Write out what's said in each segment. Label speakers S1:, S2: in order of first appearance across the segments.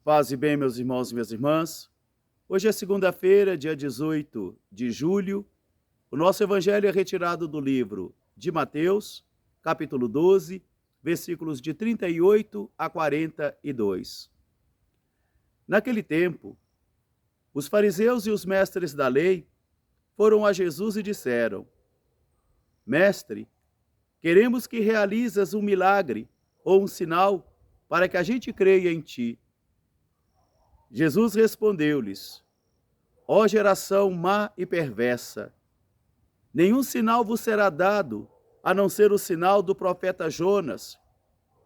S1: Paz e bem, meus irmãos e minhas irmãs. Hoje é segunda-feira, dia 18 de julho. O nosso evangelho é retirado do livro de Mateus, capítulo 12, versículos de 38 a 42. Naquele tempo, os fariseus e os mestres da lei foram a Jesus e disseram: Mestre, queremos que realizes um milagre ou um sinal para que a gente creia em ti. Jesus respondeu-lhes: Ó geração má e perversa, nenhum sinal vos será dado, a não ser o sinal do profeta Jonas,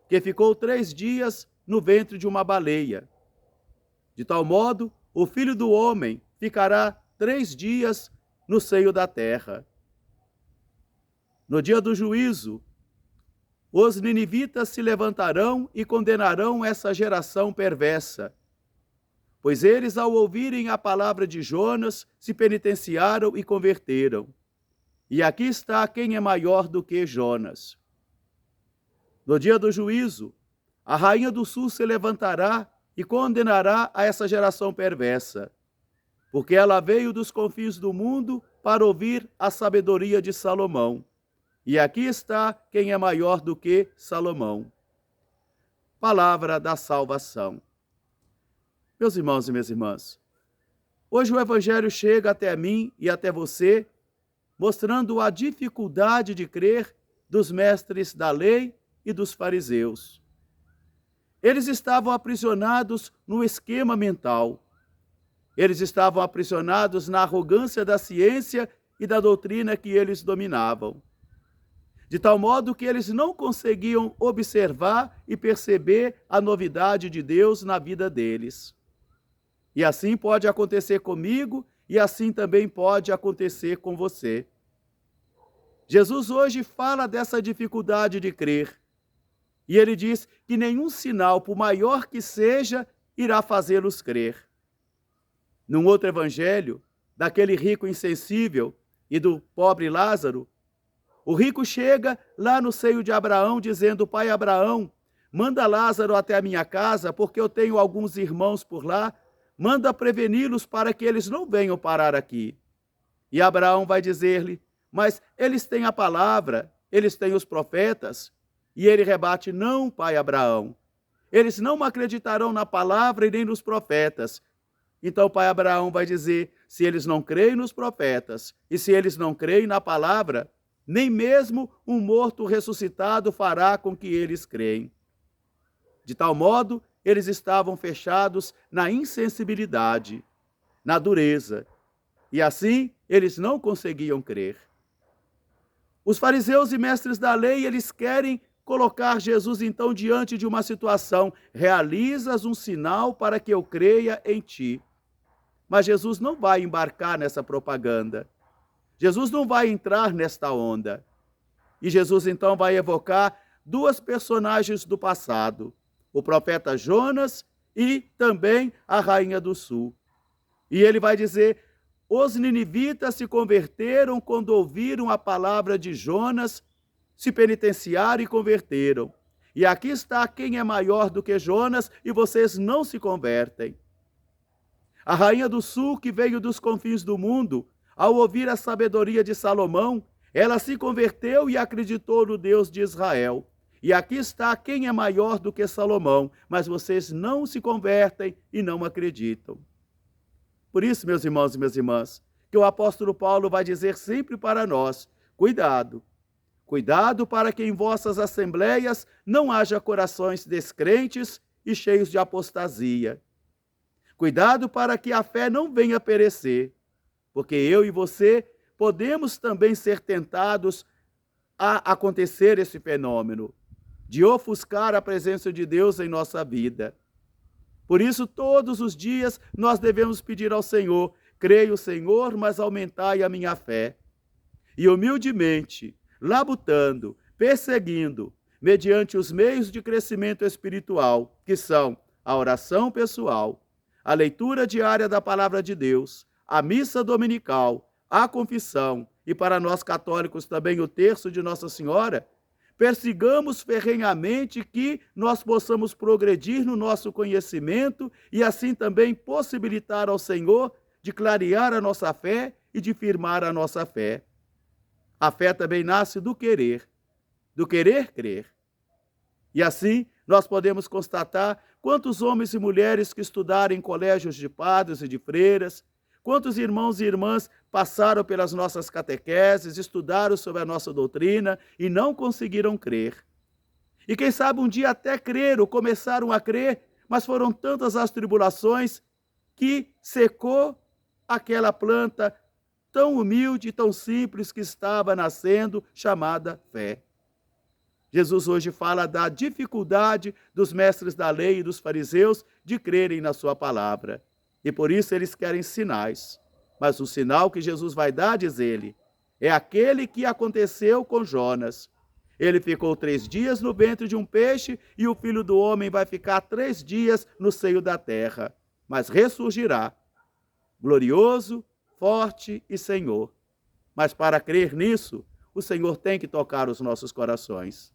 S1: que ficou 3 dias no ventre de uma baleia. De tal modo, o Filho do Homem ficará 3 dias no seio da terra. No dia do juízo, os ninivitas se levantarão e condenarão essa geração perversa, pois eles, ao ouvirem a palavra de Jonas, se penitenciaram e converteram. E aqui está quem é maior do que Jonas. No dia do juízo, a rainha do sul se levantará e condenará a essa geração perversa, porque ela veio dos confins do mundo para ouvir a sabedoria de Salomão. E aqui está quem é maior do que Salomão. Palavra da salvação. Meus irmãos e minhas irmãs, hoje o Evangelho chega até mim e até você, mostrando a dificuldade de crer dos mestres da lei e dos fariseus. Eles estavam aprisionados no esquema mental. Eles estavam aprisionados na arrogância da ciência e da doutrina que eles dominavam. De tal modo que eles não conseguiam observar e perceber a novidade de Deus na vida deles. E assim pode acontecer comigo e assim também pode acontecer com você. Jesus hoje fala dessa dificuldade de crer. E ele diz que nenhum sinal, por maior que seja, irá fazê-los crer. Num outro evangelho, daquele rico insensível e do pobre Lázaro, o rico chega lá no seio de Abraão dizendo: Pai Abraão, manda Lázaro até a minha casa, porque eu tenho alguns irmãos por lá, manda preveni-los para que eles não venham parar aqui. E Abraão vai dizer-lhe: mas eles têm a palavra, eles têm os profetas. E ele rebate: não, pai Abraão, eles não acreditarão na palavra e nem nos profetas. Então pai Abraão vai dizer: se eles não creem nos profetas e se eles não creem na palavra, nem mesmo um morto ressuscitado fará com que eles creem. De tal modo, eles estavam fechados na insensibilidade, na dureza, e assim eles não conseguiam crer. Os fariseus e mestres da lei, eles querem colocar Jesus então diante de uma situação: realizas um sinal para que eu creia em ti. Mas Jesus não vai embarcar nessa propaganda. Jesus não vai entrar nesta onda. E Jesus então vai evocar 2 personagens do passado: o profeta Jonas e também a rainha do sul. E ele vai dizer: os ninivitas se converteram quando ouviram a palavra de Jonas, se penitenciaram e converteram. E aqui está quem é maior do que Jonas e vocês não se convertem. A rainha do sul, que veio dos confins do mundo, ao ouvir a sabedoria de Salomão, ela se converteu e acreditou no Deus de Israel. E aqui está quem é maior do que Salomão, mas vocês não se convertem e não acreditam. Por isso, meus irmãos e minhas irmãs, que o apóstolo Paulo vai dizer sempre para nós: cuidado, cuidado para que em vossas assembleias não haja corações descrentes e cheios de apostasia. Cuidado para que a fé não venha a perecer, porque eu e você podemos também ser tentados a acontecer esse fenômeno, de ofuscar a presença de Deus em nossa vida. Por isso, todos os dias, nós devemos pedir ao Senhor: creio, Senhor, mas aumentai a minha fé. E humildemente, labutando, perseguindo, mediante os meios de crescimento espiritual, que são a oração pessoal, a leitura diária da palavra de Deus, a missa dominical, a confissão e, para nós católicos, também o terço de Nossa Senhora, Persigamos ferrenhamente que nós possamos progredir no nosso conhecimento e assim também possibilitar ao Senhor de clarear a nossa fé e de firmar a nossa fé. A fé também nasce do querer crer. E assim nós podemos constatar quantos homens e mulheres que estudaram em colégios de padres e de freiras, quantos irmãos e irmãs passaram pelas nossas catequeses, estudaram sobre a nossa doutrina e não conseguiram crer. E quem sabe um dia até creram, começaram a crer, mas foram tantas as tribulações que secou aquela planta tão humilde, tão simples que estava nascendo, chamada fé. Jesus hoje fala da dificuldade dos mestres da lei e dos fariseus de crerem na sua palavra. E por isso eles querem sinais. Mas o sinal que Jesus vai dar, diz ele, é aquele que aconteceu com Jonas. Ele ficou 3 dias no ventre de um peixe e o Filho do Homem vai ficar 3 dias no seio da terra. Mas ressurgirá, glorioso, forte e Senhor. Mas para crer nisso, o Senhor tem que tocar os nossos corações.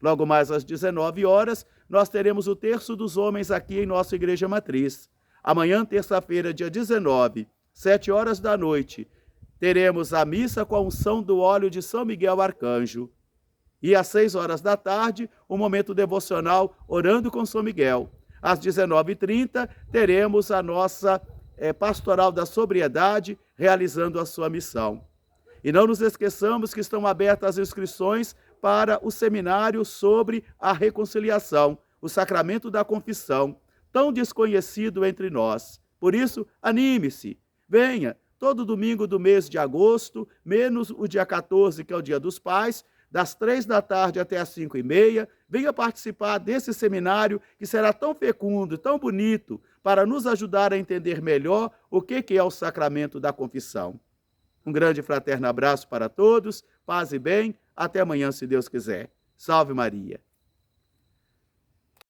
S1: Logo mais às 19 horas, nós teremos o Terço dos Homens aqui em nossa Igreja Matriz. Amanhã, terça-feira, dia 19, 7 horas da noite, teremos a missa com a unção do óleo de São Miguel Arcanjo. E às 6 horas da tarde, o momento devocional Orando com São Miguel. Às 19h30, teremos a nossa pastoral da sobriedade, realizando a sua missão. E não nos esqueçamos que estão abertas as inscrições para o seminário sobre a reconciliação, o sacramento da confissão, tão desconhecido entre nós. Por isso, anime-se, venha todo domingo do mês de agosto, menos o dia 14, que é o Dia dos Pais, das 3 da tarde até as 5h30, venha participar desse seminário que será tão fecundo, tão bonito, para nos ajudar a entender melhor o que é o sacramento da confissão. Um grande e fraterno abraço para todos, paz e bem, até amanhã, se Deus quiser. Salve Maria!